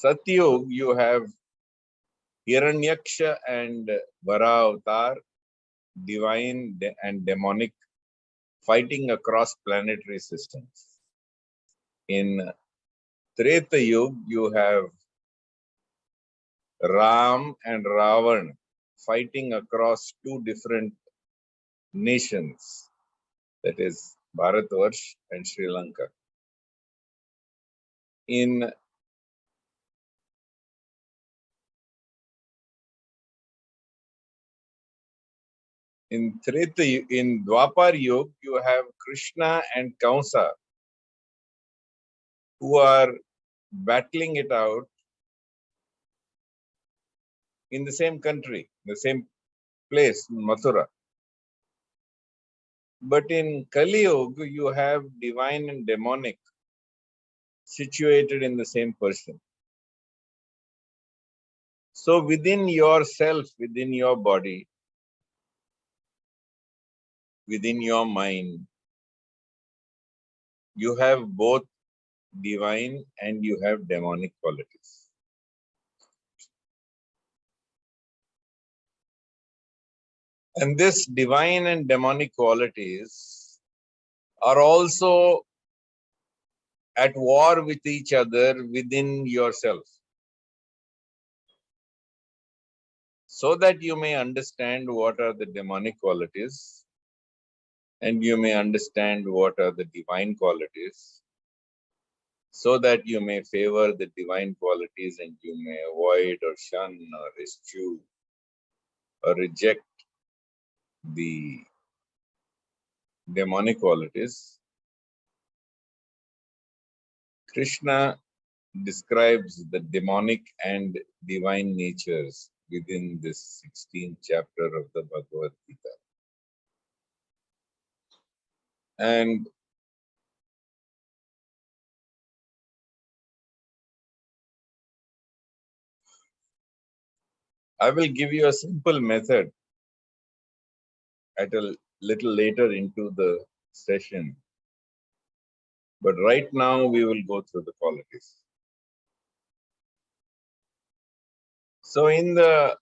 Satyug, you have Hiranyaksha and Varavatar, divine and demonic, fighting across planetary systems. In Treta Yuga, you have Ram and Ravan fighting across two different nations, that is Bharatvarsh and Sri Lanka. In Dwapar Yuga, you have Krishna and Kamsa who are battling it out in the same country, the same place, Mathura. But in Kali Yuga, you have divine and demonic situated in the same person. So within yourself, within your body, within your mind, you have both divine and you have demonic qualities. And this divine and demonic qualities are also at war with each other within yourself. So that you may understand what are the demonic qualities and you may understand what are the divine qualities, so that you may favor the divine qualities and you may avoid or shun or eschew or reject the demonic qualities. Krishna describes the demonic and divine natures within this 16th chapter of the Bhagavad Gita. And I will give you a simple method at a little later into the session. But right now we will go through the qualities. So in the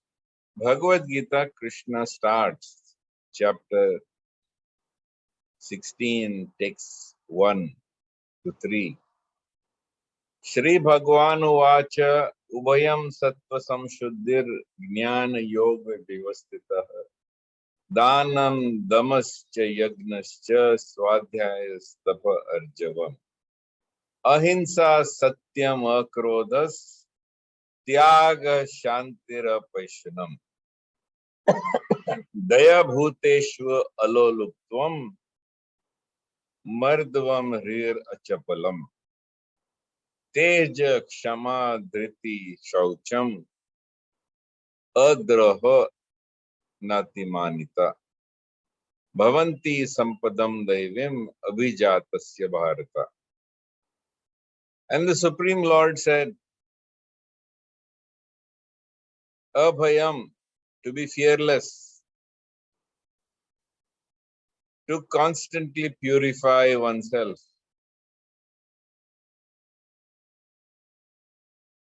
Bhagavad Gita, Krishna starts chapter 16, texts 1 to 3. Shri Bhagwan Uvacha Ubhayam Sattva Samshuddhir Jnana Yoga Devastitah Danam Damascha Yagnascha Swadhyayastapa Arjavam Ahimsa Satyam Akrodhas Tyaga Shantira Paishanam Daya Bhuteshva Aloluptvam Mardvam Hrir Achapalam Teja Kshama Dhriti Shaucham Adraha Natimanita Bhavanti Sampadam Daivim Abhijatasya Bharata. And the Supreme Lord said, Abhayam, to be fearless, to constantly purify oneself,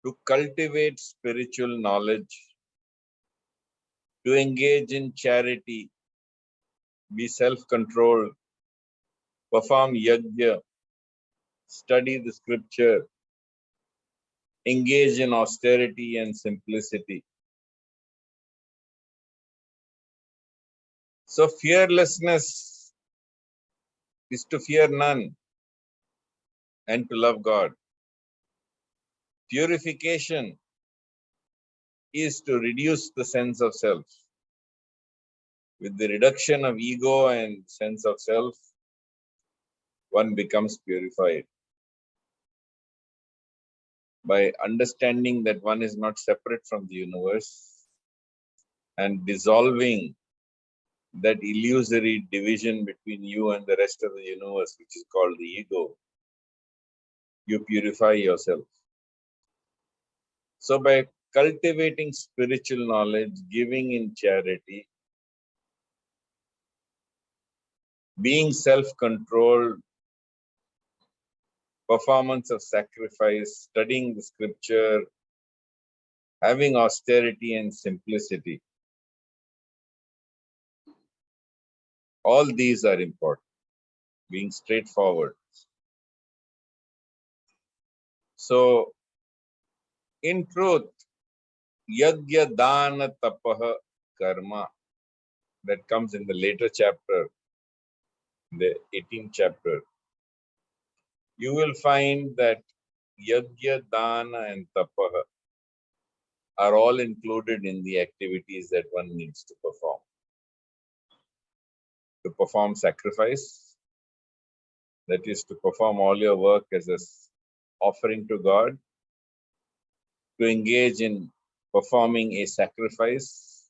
to cultivate spiritual knowledge, to engage in charity, be self-controlled, perform yajna, study the scripture, engage in austerity and simplicity. So fearlessness is to fear none and to love God. Purification is to reduce the sense of self. With the reduction of ego and sense of self, one becomes purified. By understanding that one is not separate from the universe and dissolving that illusory division between you and the rest of the universe, which is called the ego, you purify yourself. So by cultivating spiritual knowledge, giving in charity, being self-controlled, performance of sacrifice, studying the scripture, having austerity and simplicity. All these are important. Being straightforward. So, in truth, yajna dana tapaha karma, that comes in the later chapter, the 18th chapter, you will find that yajna, dana and tapaha are all included in the activities that one needs to perform. To perform sacrifice, that is to perform all your work as an offering to God, to engage in performing a sacrifice.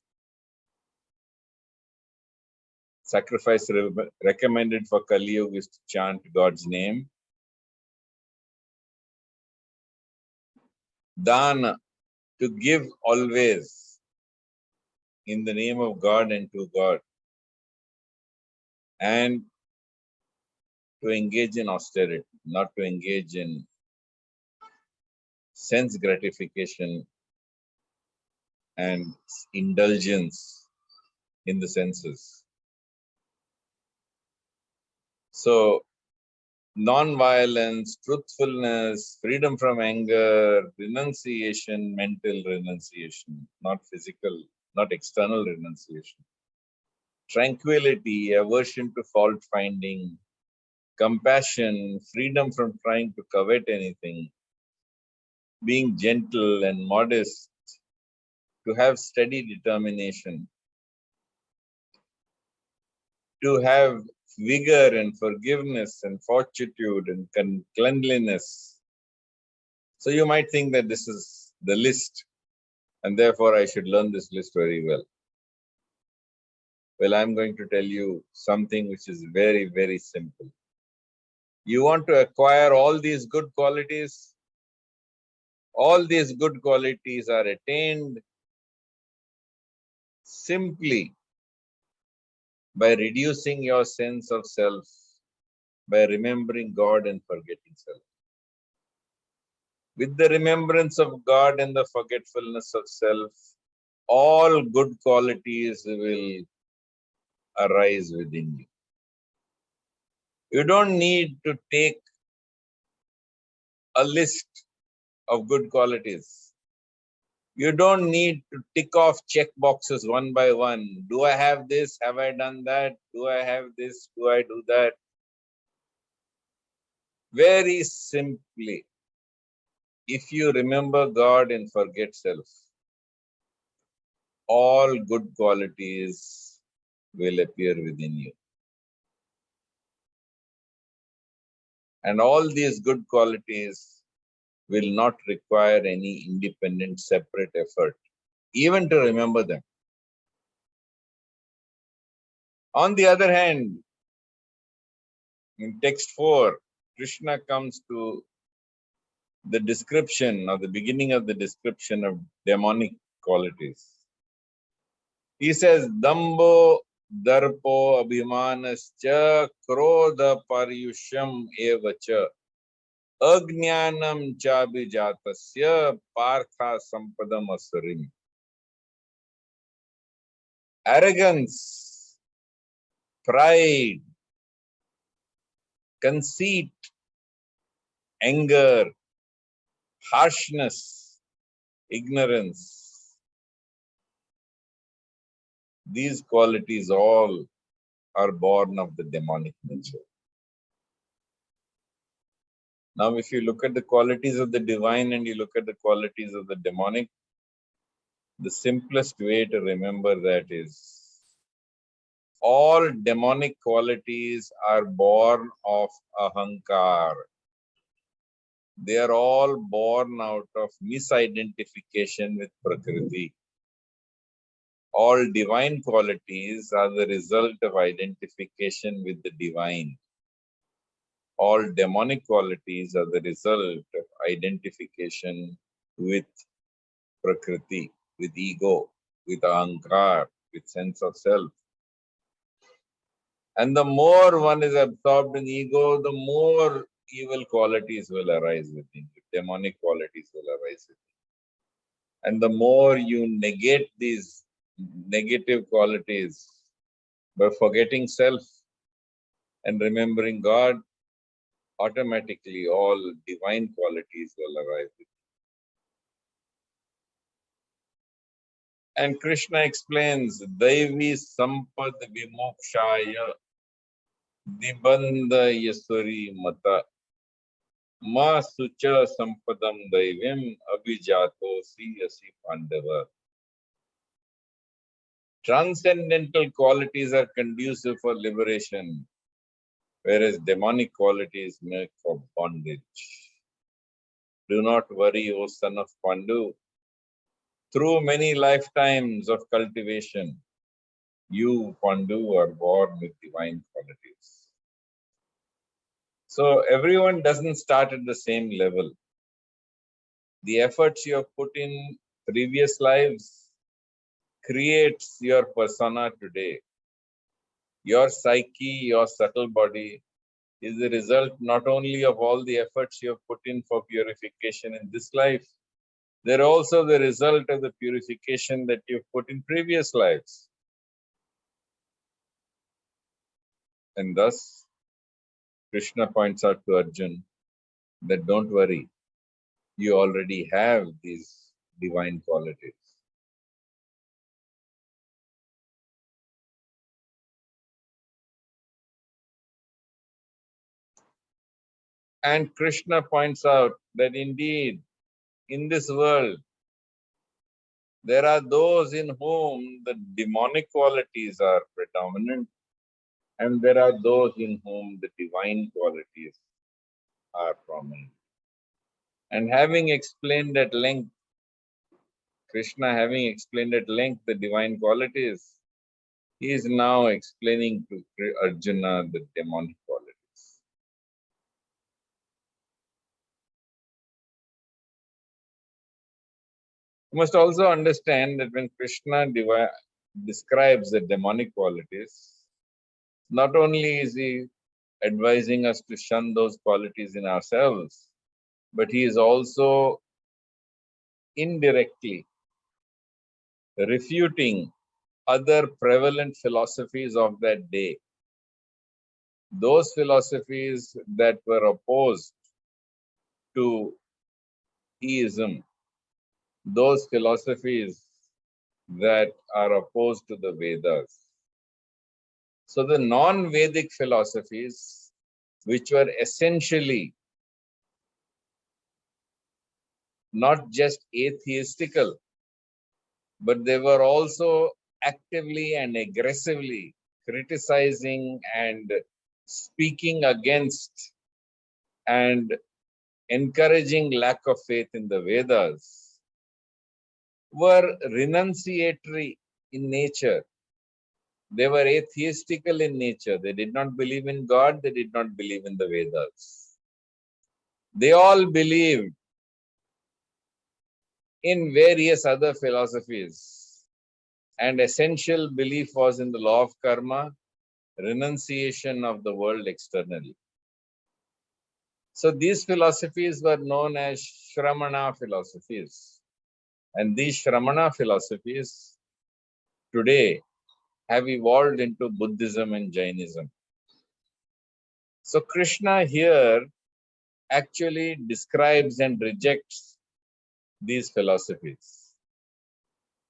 Sacrifice recommended for Kali Yuga is to chant God's name. Dana, to give always in the name of God and to God. And to engage in austerity, not to engage in sense gratification and indulgence in the senses. So, non-violence, truthfulness, freedom from anger, renunciation, mental renunciation, not physical, not external renunciation. Tranquility, aversion to fault finding, compassion, freedom from trying to covet anything, being gentle and modest, to have steady determination, to have vigor and forgiveness and fortitude and cleanliness. So you might think that this is the list, and therefore I should learn this list very well. Well, I'm going to tell you something which is very, very simple. You want to acquire all these good qualities? All these good qualities are attained simply by reducing your sense of self, by remembering God and forgetting self. With the remembrance of God and the forgetfulness of self, all good qualities will arise within you. You don't need to take a list of good qualities. You don't need to tick off check boxes one by one. Do I have this? Have I done that? Do I have this? Do I do that? Very simply, if you remember God and forget self, all good qualities will appear within you. And all these good qualities will not require any independent, separate effort, even to remember them. On the other hand, in text 4, Krishna comes to the description or the beginning of the description of demonic qualities. He says, Dambo darpo abhimanascha krodha paryusham evacha ajnanam chabhijatasya partha sampadam asurim. Arrogance, pride, conceit, anger, harshness, ignorance. These qualities all are born of the demonic nature. Now, if you look at the qualities of the divine and you look at the qualities of the demonic, the simplest way to remember that is all demonic qualities are born of ahankar. They are all born out of misidentification with Prakriti. All divine qualities are the result of identification with the divine. All demonic qualities are the result of identification with Prakriti, with ego, with ahankar, with sense of self. And the more one is absorbed in ego, the more evil qualities will arise within you. Demonic qualities will arise within you. And the more you negate these negative qualities by forgetting self and remembering God, automatically all divine qualities will arise. And Krishna explains, Daivi Sampad Vimokshaya Dibandha Yasuri Mata Ma Sucha Sampadam Daivim Abhijato Siyasi Pandava. Transcendental qualities are conducive for liberation, whereas demonic qualities make for bondage. Do not worry, O son of Pandu. Through many lifetimes of cultivation, you, Pandu, are born with divine qualities. So everyone doesn't start at the same level. The efforts you have put in previous lives creates your persona today. Your psyche, your subtle body is the result not only of all the efforts you have put in for purification in this life, they're also the result of the purification that you've put in previous lives. And thus, Krishna points out to Arjuna that don't worry, you already have these divine qualities. And Krishna points out that indeed, in this world, there are those in whom the demonic qualities are predominant, and there are those in whom the divine qualities are prominent. And having explained at length, Krishna having explained at length the divine qualities, he is now explaining to Arjuna the demonic qualities. You must also understand that when Krishna describes the demonic qualities, not only is he advising us to shun those qualities in ourselves, but he is also indirectly refuting other prevalent philosophies of that day. Those philosophies that were opposed to theism, those philosophies that are opposed to the Vedas. So the non-Vedic philosophies, which were essentially not just atheistical, but they were also actively and aggressively criticizing and speaking against and encouraging lack of faith in the Vedas, were renunciatory in nature. They were atheistical in nature. They did not believe in God. They did not believe in the Vedas. They all believed in various other philosophies. And essential belief was in the law of karma, renunciation of the world externally. So these philosophies were known as Shramana philosophies. And these Shramana philosophies today have evolved into Buddhism and Jainism. So Krishna here actually describes and rejects these philosophies.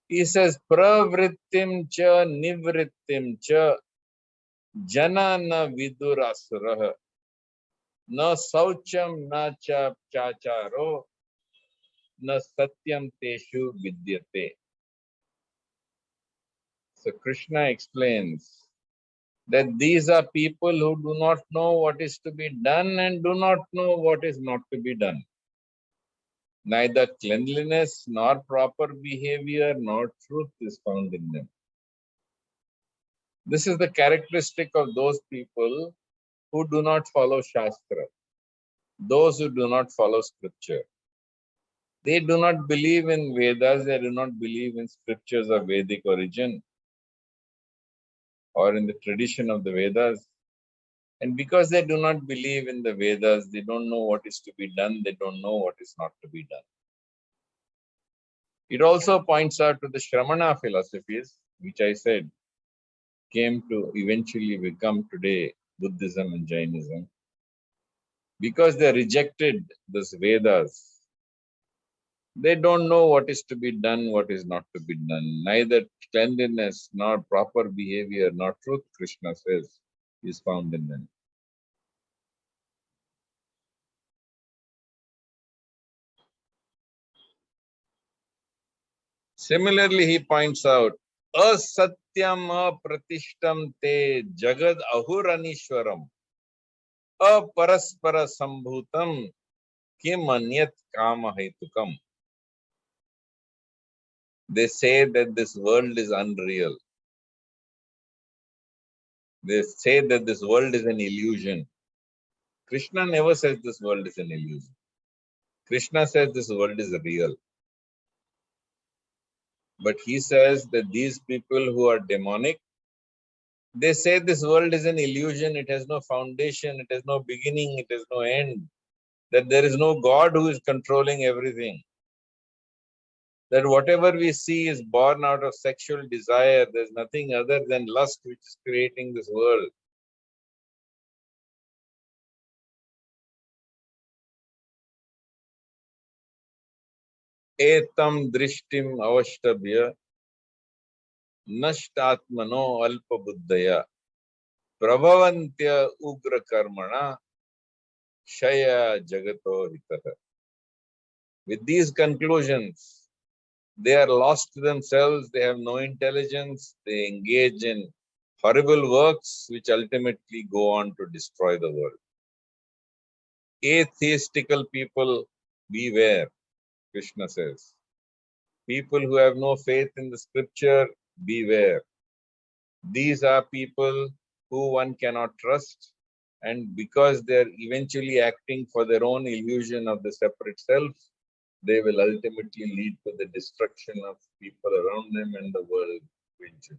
He says, pravrittim cha nivrittim cha jana na vidurasuraha na saucham na cha chacharo na satyam teshu vidyate. So Krishna explains that these are people who do not know what is to be done and do not know what is not to be done. Neither cleanliness nor proper behavior nor truth is found in them. This is the characteristic of those people who do not follow Shastra, those who do not follow scripture. They do not believe in Vedas, they do not believe in scriptures of Vedic origin or in the tradition of the Vedas. And because they do not believe in the Vedas, they don't know what is to be done, they don't know what is not to be done. It also points out to the Shramana philosophies, which I said came to eventually become today Buddhism and Jainism, because they rejected those Vedas. They don't know what is to be done, what is not to be done. Neither cleanliness, nor proper behavior, nor truth, Krishna says, is found in them. Similarly, he points out, asatyam apratishtam te jagad ahuranishwaram aparaspara sambhutam kim anyat kama hetukam. They say that this world is unreal. They say that this world is an illusion. Krishna never says this world is an illusion. Krishna says this world is real. But he says that these people who are demonic, they say this world is an illusion, it has no foundation, it has no beginning, it has no end, that there is no God who is controlling everything, that whatever we see is born out of sexual desire, there's nothing other than lust which is creating this world. Etam drishtim avashtabhya nashtatmano alpa buddhaya prabhavantya ugra karmana shaya jagato hitaha. With these conclusions, they are lost to themselves, they have no intelligence, they engage in horrible works which ultimately go on to destroy the world. Atheistical people, beware, Krishna says. People who have no faith in the scripture, beware. These are people who one cannot trust, and because they are eventually acting for their own illusion of the separate self, they will ultimately lead to the destruction of people around them and the world eventually.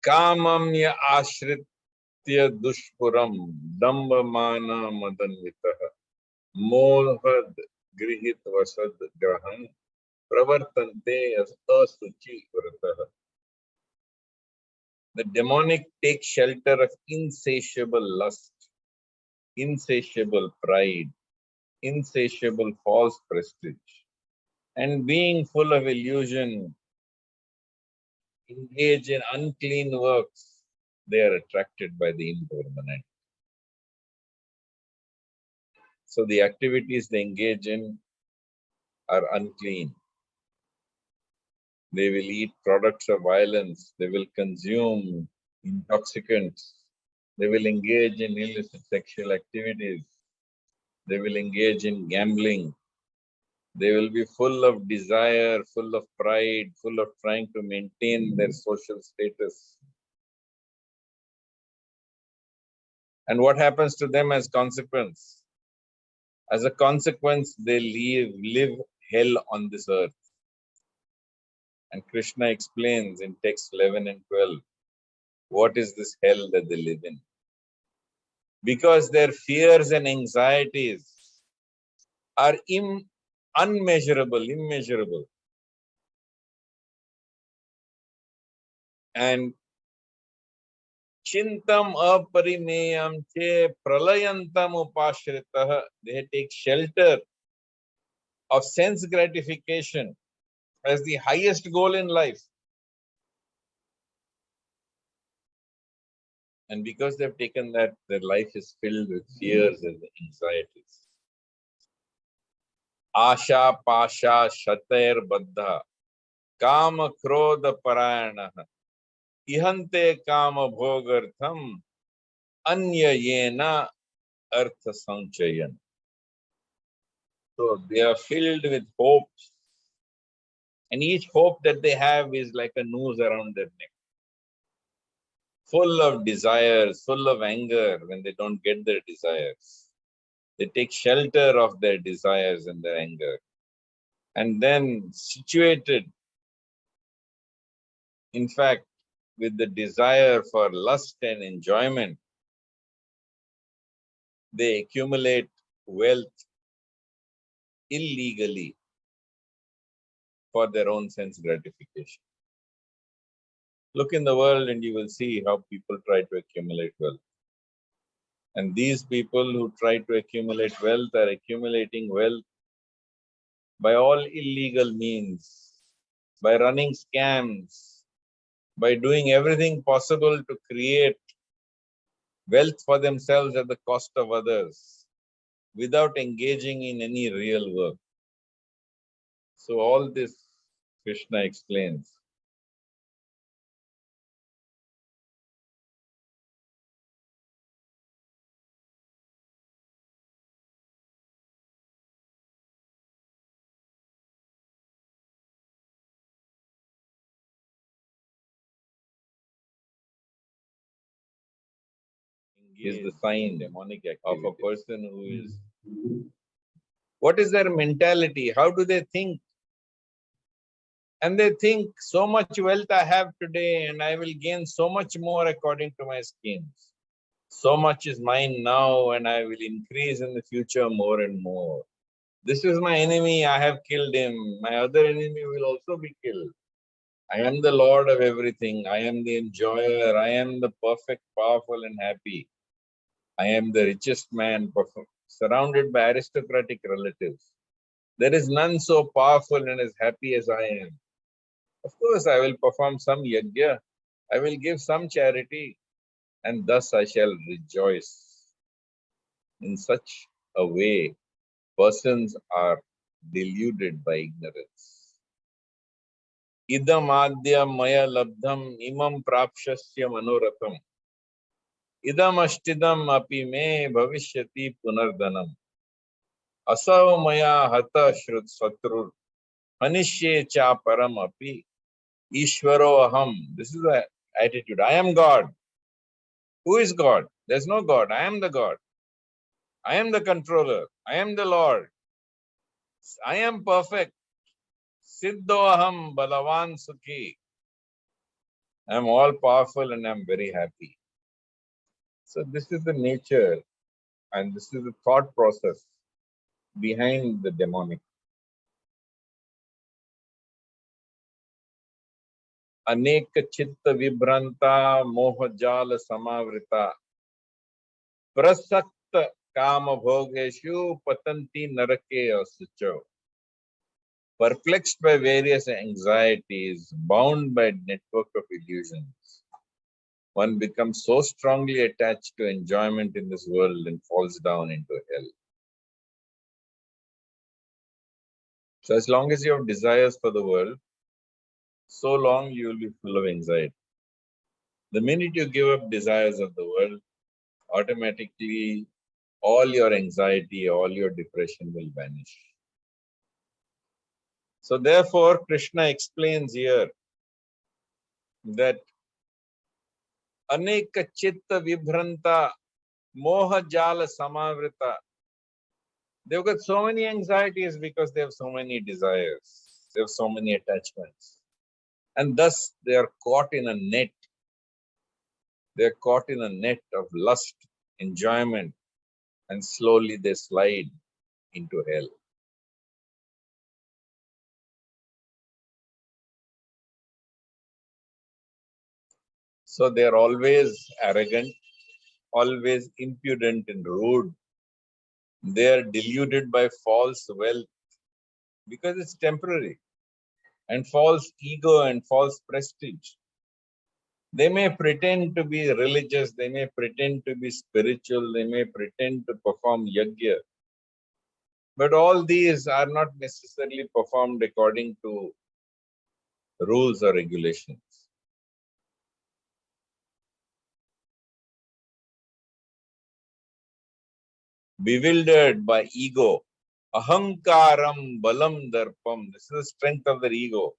Kamamya ashritya dushpuram dambamana madanvitaha mohad grihit vasad graham pravartante asuchi vrataha. The demonic take shelter of insatiable lust, insatiable pride, insatiable false prestige, and being full of illusion, engage in unclean works, they are attracted by the impermanent. So the activities they engage in are unclean. They will eat products of violence, they will consume intoxicants, they will engage in illicit sexual activities, they will engage in gambling, they will be full of desire, full of pride, full of trying to maintain their social status. And what happens to them as consequence? As a consequence, they live hell on this earth. And Krishna explains in text 11 and 12, what is this hell that they live in? Because their fears and anxieties are immeasurable. And chintam aparimeyam che pralayantam upashritah, they take shelter of sense gratification as the highest goal in life. And because they've taken that, their life is filled with fears and anxieties. Asha pasha shatair baddha kama krodha parayanaha ihante kama bhogartham anya yena artha sanchayan. So they are filled with hopes, and each hope that they have is like a noose around their neck, full of desires, full of anger when they don't get their desires. They take shelter of their desires and their anger. And then situated, in fact, with the desire for lust and enjoyment, they accumulate wealth, illegally for their own sense gratification. Look in the world and you will see how people try to accumulate wealth. And these people who try to accumulate wealth are accumulating wealth by all illegal means, by running scams, by doing everything possible to create wealth for themselves at the cost of others, without engaging in any real work. So all this Krishna explains. Is the sign demonic of a person who is. What is their mentality? How do they think? And they think, so much wealth I have today and I will gain so much more according to my schemes. So much is mine now and I will increase in the future more and more. This is my enemy, I have killed him. My other enemy will also be killed. I am the Lord of everything. I am the enjoyer. I am the perfect, powerful and happy. I am the richest man, surrounded by aristocratic relatives. There is none so powerful and as happy as I am. Of course, I will perform some yajna. I will give some charity, and thus I shall rejoice. In such a way, persons are deluded by ignorance. Idam adya maya labdham imam prapshasya manoratham. Idam ashtidam api me bhavishyati punardhanam. Asav maya hata shrut satrur. Hanishye cha param api. Ishvaro aham. This is the attitude. I am God. Who is God? There's no God. I am the God. I am the controller. I am the Lord. I am perfect. Siddho aham balavan sukhi. I am all powerful and I am very happy. So this is the nature and this is the thought process behind the demonic. Aneka chitta vibranta moha jala samavrita. Prasakta kama bhogeshu patanti narake asucho. Perplexed by various anxieties, bound by network of illusions, one becomes so strongly attached to enjoyment in this world and falls down into hell. So as long as you have desires for the world, so long you will be full of anxiety. The minute you give up desires of the world, automatically all your anxiety, all your depression will vanish. So therefore, Krishna explains here that Aneka chitta vibhranta moha jala samavrita. They've got so many anxieties because they have so many desires. They have so many attachments. And thus they are caught in a net. They are caught in a net of lust, enjoyment, and slowly they slide into hell. So they are always arrogant, always impudent and rude. They are deluded by false wealth because it's temporary, and false ego and false prestige. They may pretend to be religious, they may pretend to be spiritual, they may pretend to perform yajna, but all these are not necessarily performed according to rules or regulations. Bewildered by ego, ahankaram balam darpam, this is the strength of their ego.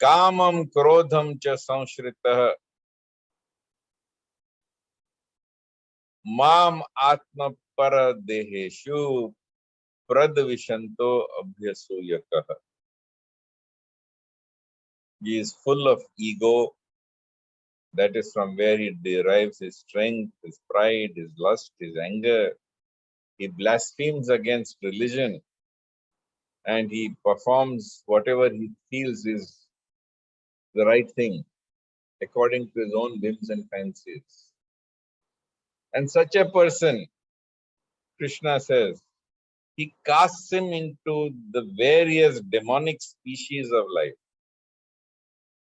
Kamam krodham cha samshritah, mam atma paradeheshu pradvishanto abhyasuyakah. He is full of ego. That is from where he derives his strength, his pride, his lust, his anger. He blasphemes against religion. and he performs whatever he feels is the right thing according to his own whims and fancies. And such a person, Krishna says, he casts him into the various demonic species of life.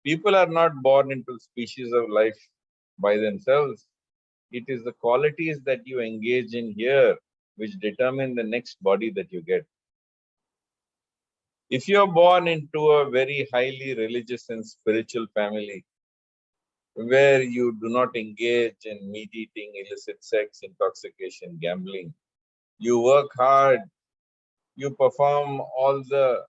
People are not born into species of life by themselves. It is the qualities that you engage in here which determine the next body that you get. If you are born into a very highly religious and spiritual family, where you do not engage in meat eating, illicit sex, intoxication, gambling, you work hard, you perform all the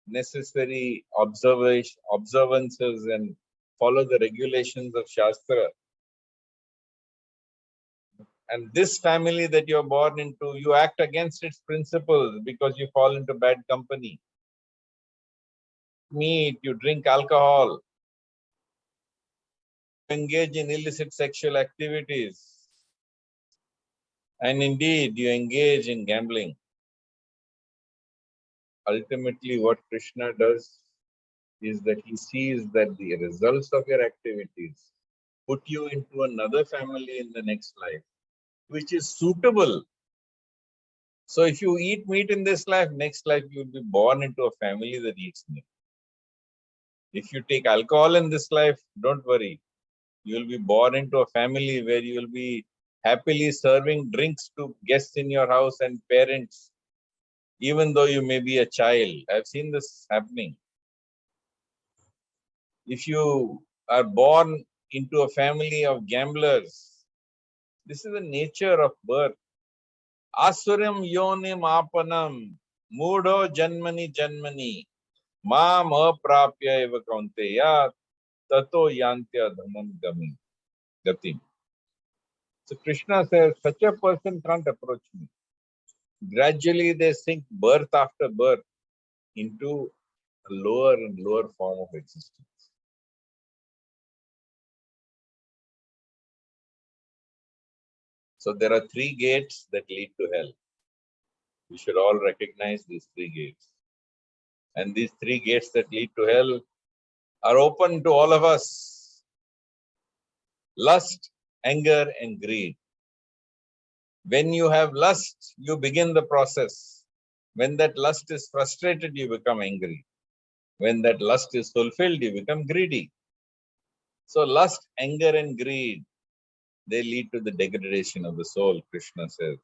necessary observances and follow the regulations of Shastra. And this family that you're born into, you act against its principles because you fall into bad company. Meat, you drink alcohol, engage in illicit sexual activities, and indeed you engage in gambling. Ultimately, what Krishna does is that he sees that the results of your activities put you into another family in the next life, which is suitable. So if you eat meat in this life, next life you will be born into a family that eats meat. If you take alcohol in this life, don't worry. You will be born into a family where you will be happily serving drinks to guests in your house and parents, even though you may be a child. I've seen this happening. If you are born into a family of gamblers, this is the nature of birth. Asuram yonim apanam mudo janmani janmani mam aprapya eva kaunteya tato yantya dhamam gatim. So Krishna says, such a person can't approach me. Gradually they sink birth after birth into a lower and lower form of existence. So there are three gates that lead to hell. We should all recognize these three gates. And these three gates that lead to hell are open to all of us. Lust, anger, and greed. When you have lust, you begin the process. When that lust is frustrated, you become angry. When that lust is fulfilled, you become greedy. So lust, anger, and greed, they lead to the degradation of the soul, Krishna says.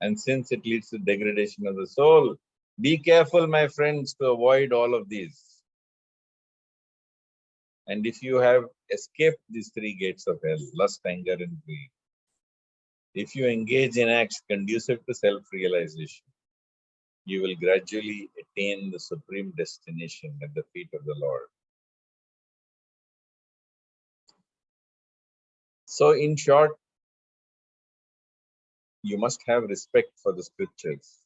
And since it leads to degradation of the soul, be careful, my friends, to avoid all of these. And if you have escaped these three gates of hell, lust, anger, and greed, if you engage in acts conducive to self-realization, you will gradually attain the supreme destination at the feet of the Lord. So in short, you must have respect for the scriptures,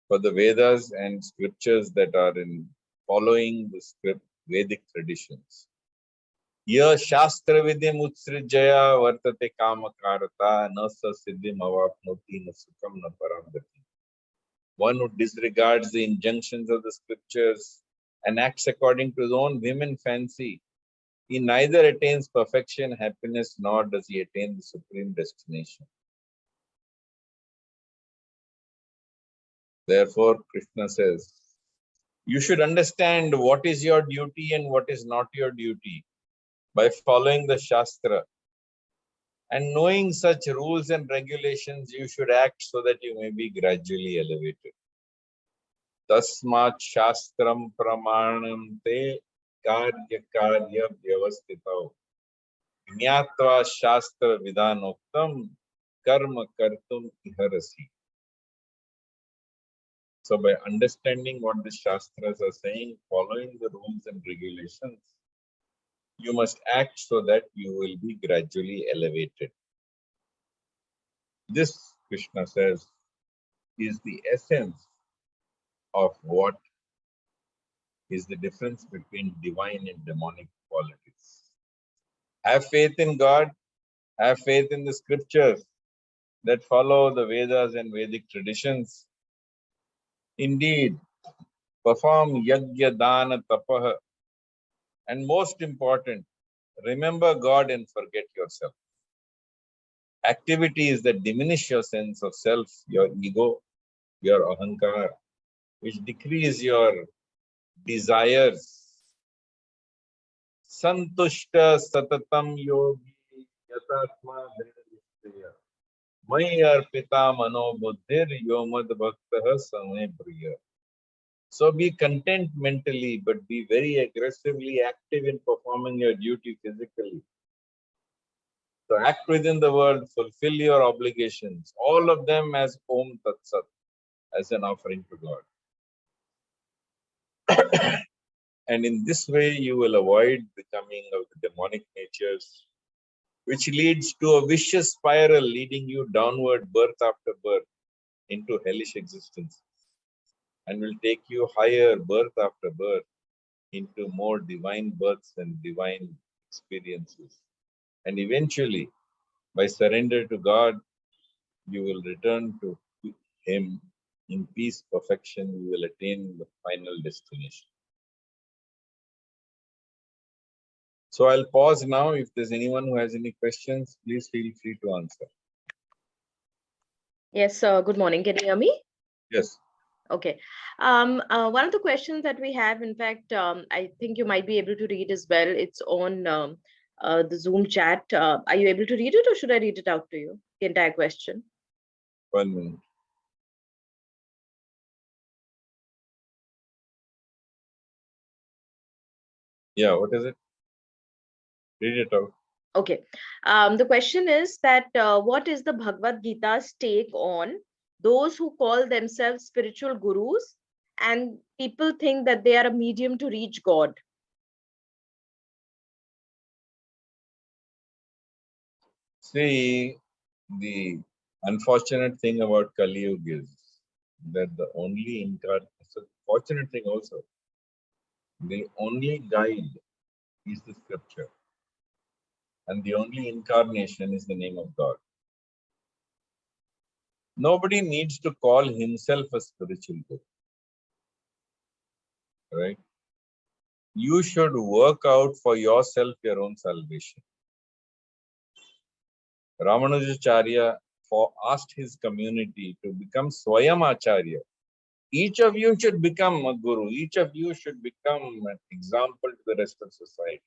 for the Vedas and scriptures that are in following the Vedic traditions. Ya Shastra Vidyam Utsrijaya Vartate Kamakarata Nasa Siddhim Avapnoti Nasukam Naparamgati. One who disregards the injunctions of the scriptures and acts according to his own whim and fancy, he neither attains perfection, happiness, nor does he attain the supreme destination. Therefore, Krishna says, you should understand what is your duty and what is not your duty by following the Shastra. And knowing such rules and regulations, you should act so that you may be gradually elevated. Tasmat Shastram Pramanam Te Karya Karya Vyavastitau. Jnatva Shastra Vidhanoktam Karma Kartum Iharasi. So by understanding what the Shastras are saying, following the rules and regulations, you must act so that you will be gradually elevated. This, Krishna says, is the essence of what is the difference between divine and demonic qualities. Have faith in God, have faith in the scriptures that follow the Vedas and Vedic traditions. Indeed, perform yajna, dana, tapah, and most important, remember God and forget yourself. Activities that diminish your sense of self, your ego, your ahankara, which decrease your desires. Santushta satatam yogi yatatma dhriyaya. Mai arpita mano buddhir yomad bhaktaha same priya. So be content mentally, but be very aggressively active in performing your duty physically. So act within the world, fulfill your obligations, all of them as Om Tat Sat, as an offering to God. And in this way, you will avoid becoming of the demonic natures, which leads to a vicious spiral leading you downward birth after birth into hellish existence, and will take you higher birth after birth into more divine births and divine experiences. And eventually, by surrender to God, you will return to Him in peace, perfection. You will attain the final destination. So I'll pause now. If there's anyone who has any questions, please feel free to answer. Yes, good morning. Can you hear me? Yes. Okay. One of the questions that we have, in fact, I think you might be able to read as well. It's on the Zoom chat. Are you able to read it, or should I read it out to you? The entire question. 1 minute. Yeah, what is it? Read it out. Okay. The question is that what is the Bhagavad Gita's take on those who call themselves spiritual gurus and people think that they are a medium to reach God? See, the unfortunate thing about Kali Yuga is that the only fortunate thing also, the only guide is the scripture, and the only incarnation is the name of God. Nobody needs to call himself a spiritual guru, right? You should work out for yourself your own salvation. Ramanujacharya asked his community to become Swayam Acharya. Each of you should become a guru. Each of you should become an example to the rest of society.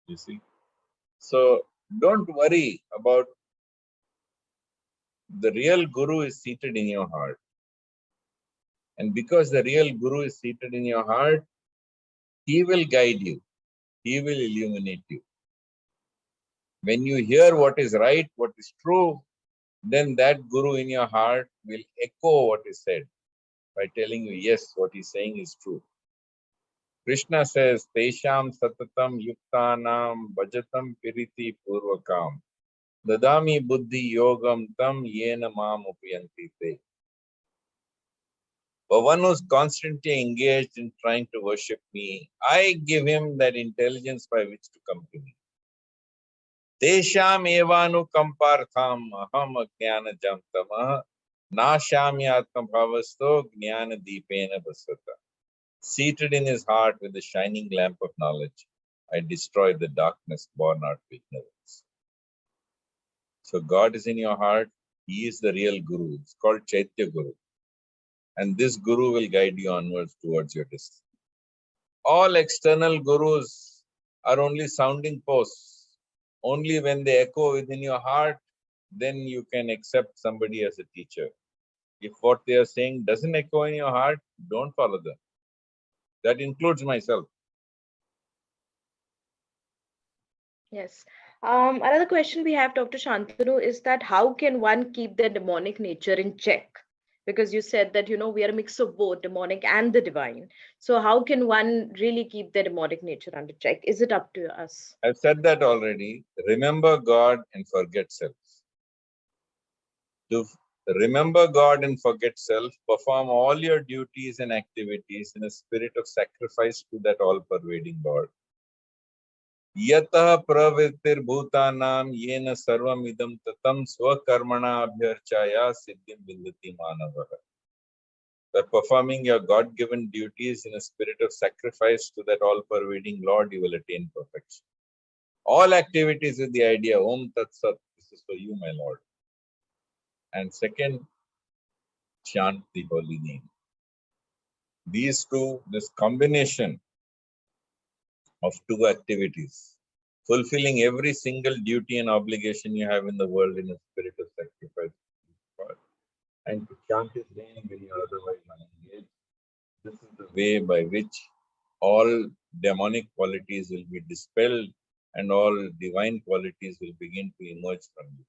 You see? So don't worry about the real guru is seated in your heart. And because the real guru is seated in your heart, he will guide you. He will illuminate you. When you hear what is right, what is true, then that guru in your heart will echo what is said by telling you, yes, what he's saying is true. Krishna says, Tesham satatam yuktanam bhajatam piriti purvakam dadami buddhi yogam tam yena mam upayanti te. For one who's constantly engaged in trying to worship me, I give him that intelligence by which to come to me. Tesham evanu kampartham aham jnana jamtamah nashami atma bhavasto jnana deepena basata. Seated in his heart with the shining lamp of knowledge, I destroy the darkness born out of ignorance. So God is in your heart. He is the real Guru. It's called Chaitya Guru. And this Guru will guide you onwards towards your destiny. All external Gurus are only sounding posts. Only when they echo within your heart, then you can accept somebody as a teacher. If what they are saying doesn't echo in your heart, don't follow them. That includes myself. Yes. Another question we have, Dr. Shantanu, is that how can one keep their demonic nature in check? Because you said that, we are a mix of both demonic and the divine. So how can one really keep their demonic nature under check? Is it up to us? I've said that already. Remember God and forget self. To remember God and forget self, perform all your duties and activities in a spirit of sacrifice to that all-pervading God. Yatah pravritir bhutanam yena sarvam idam tatam swakarmana abhyarchaya siddhim vindati manavaha. By performing your God-given duties in a spirit of sacrifice to that all-pervading Lord, you will attain perfection. All activities with the idea, Om Tat Sat, this is for you, my Lord. And second, chant the holy name. These two, this combination of two activities, fulfilling every single duty and obligation you have in the world in a spirit of sacrifice, and to chant his name when you are otherwise unengaged. This is the way by which all demonic qualities will be dispelled and all divine qualities will begin to emerge from you.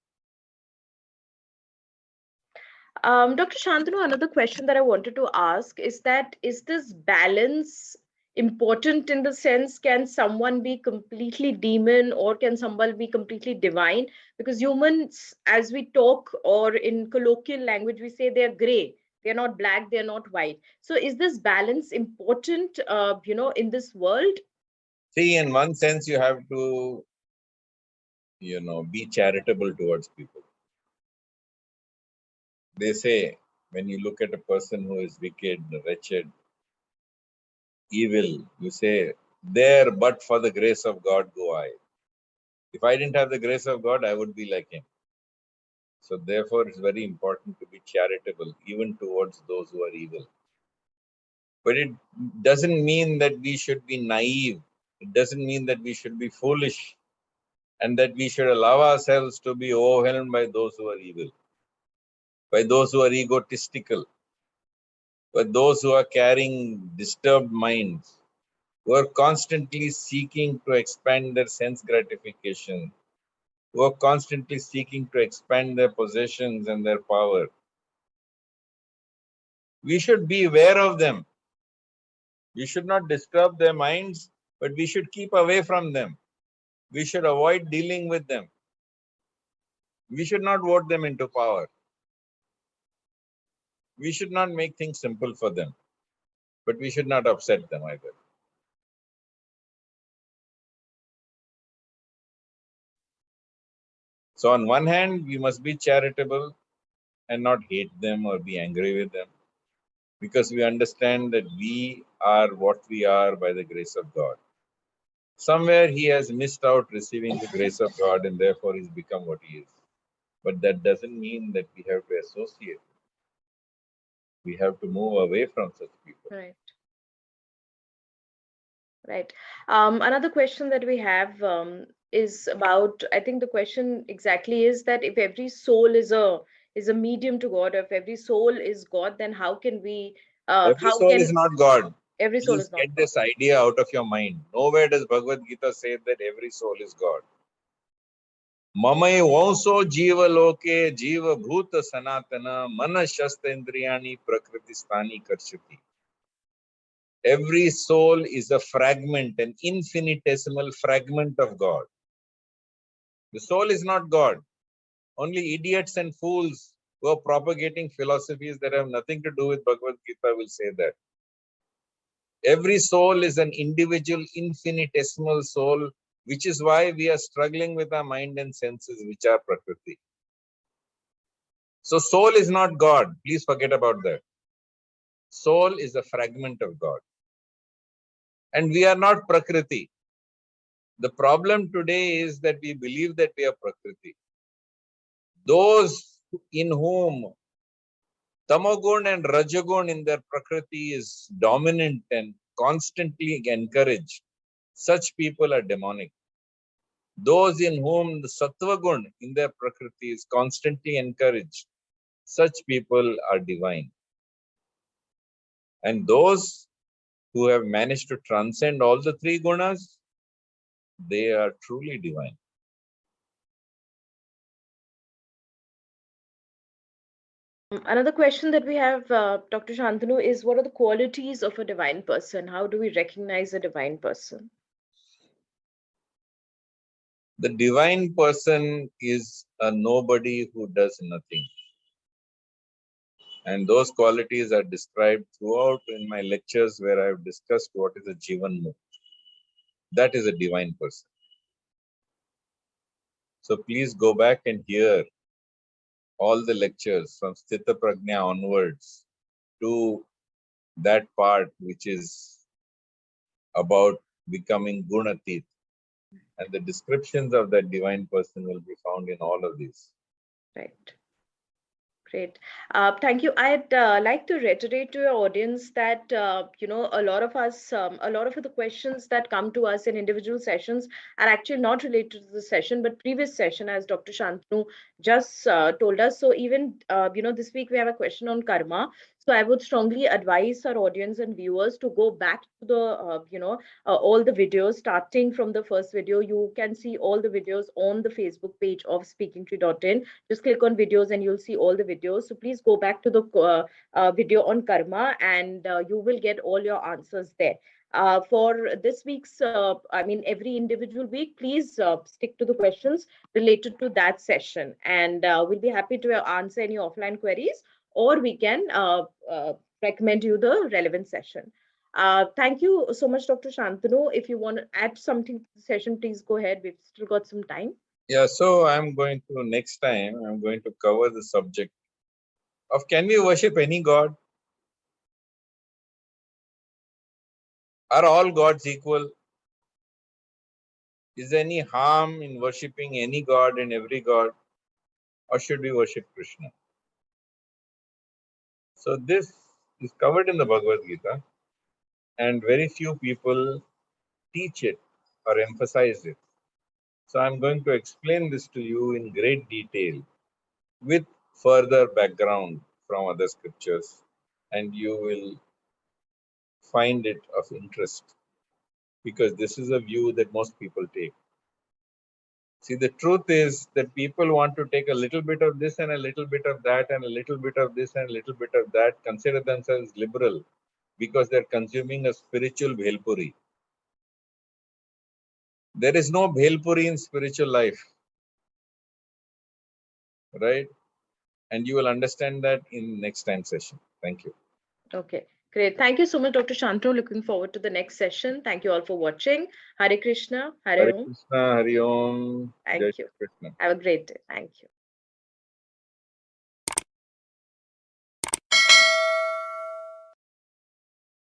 Dr. Shantanu, another question that I wanted to ask is that is this balance important in the sense, can someone be completely demon or can someone be completely divine? Because humans, as we talk or in colloquial language, we say they're gray. They're not black, they're not white. So is this balance important, in this world? See, in one sense, you have to, be charitable towards people. They say, when you look at a person who is wicked, wretched, evil, you say, there, but for the grace of God go I. If I didn't have the grace of God, I would be like him. So therefore, it's very important to be charitable, even towards those who are evil. But it doesn't mean that we should be naive. It doesn't mean that we should be foolish and that we should allow ourselves to be overwhelmed by those who are evil, by those who are egotistical, by those who are carrying disturbed minds, who are constantly seeking to expand their sense gratification, who are constantly seeking to expand their possessions and their power. We should be aware of them. We should not disturb their minds, but we should keep away from them. We should avoid dealing with them. We should not vote them into power. We should not make things simple for them, but we should not upset them either. So on one hand, we must be charitable and not hate them or be angry with them, because we understand that we are what we are by the grace of God. Somewhere he has missed out receiving the grace of God and therefore he's become what he is. But that doesn't mean that we have to associate. We have to move away from such people. Right. Right. Another question that we have is about, I think the question exactly is that if every soul is a medium to God, or if every soul is God, then how can we Every how soul is can not God. every soul Please is not get God? this idea out of your mind. Nowhere does Bhagavad Gita say that every soul is God. Mamai vanso jiva loke jiva bhuta sanatana mana shasta indriyani prakriti stani karshati. Every soul is a fragment, an infinitesimal fragment of God. The soul is not God. Only idiots and fools who are propagating philosophies that have nothing to do with Bhagavad Gita will say that. Every soul is an individual, infinitesimal soul, which is why we are struggling with our mind and senses, which are Prakriti. So soul is not God. Please forget about that. Soul is a fragment of God. And we are not Prakriti. The problem today is that we believe that we are Prakriti. Those in whom Tamagun and Rajagun in their Prakriti is dominant and constantly encouraged, such people are demonic. Those in whom the Sattva Gun in their Prakriti is constantly encouraged, such people are divine. And those who have managed to transcend all the three gunas, they are truly divine. Another question that we have, Dr. Shantanu, is what are the qualities of a divine person? How do we recognize a divine person? The divine person is a nobody who does nothing. And those qualities are described throughout in my lectures where I have discussed what is a Jivan Mukta. That is a divine person. So please go back and hear all the lectures from Sthita Prajna onwards to that part which is about becoming gunatit. And the descriptions of that divine person will be found in all of these. Right. Great. Thank you. I'd like to reiterate to your audience that, a lot of us, a lot of the questions that come to us in individual sessions are actually not related to the session, but previous session, as Dr. Shantanu just told us. So even, this week we have a question on karma. So I would strongly advise our audience and viewers to go back to the, all the videos, starting from the first video. You can see all the videos on the Facebook page of speakingtree.in. Just click on videos and you'll see all the videos. So please go back to the video on karma, and you will get all your answers there. For this week's, every individual week, please stick to the questions related to that session, and we'll be happy to answer any offline queries, or we can recommend you the relevant session. Thank you so much, Dr. Shantanu. If you want to add something to the session, please go ahead. We've still got some time. Yeah, so next time, I'm going to cover the subject of, can we worship any god? Are all gods equal? Is there any harm in worshipping any god and every god? Or should we worship Krishna? So this is covered in the Bhagavad Gita, and very few people teach it or emphasize it. So I'm going to explain this to you in great detail with further background from other scriptures, and you will find it of interest, because this is a view that most people take. See, the truth is that people want to take a little bit of this and a little bit of that and a little bit of this and a little bit of that, consider themselves liberal because they're consuming a spiritual bhelpuri. There is no bhelpuri in spiritual life, right? And you will understand that in next time session. Thank you. Okay, great. Thank you so much, Dr. Shantanu. Looking forward to the next session. Thank you all for watching. Hare Krishna, Hare Hare Om. Krishna, Hare Om, Jai Thank you. Shri Krishna. Have a great day. Thank you.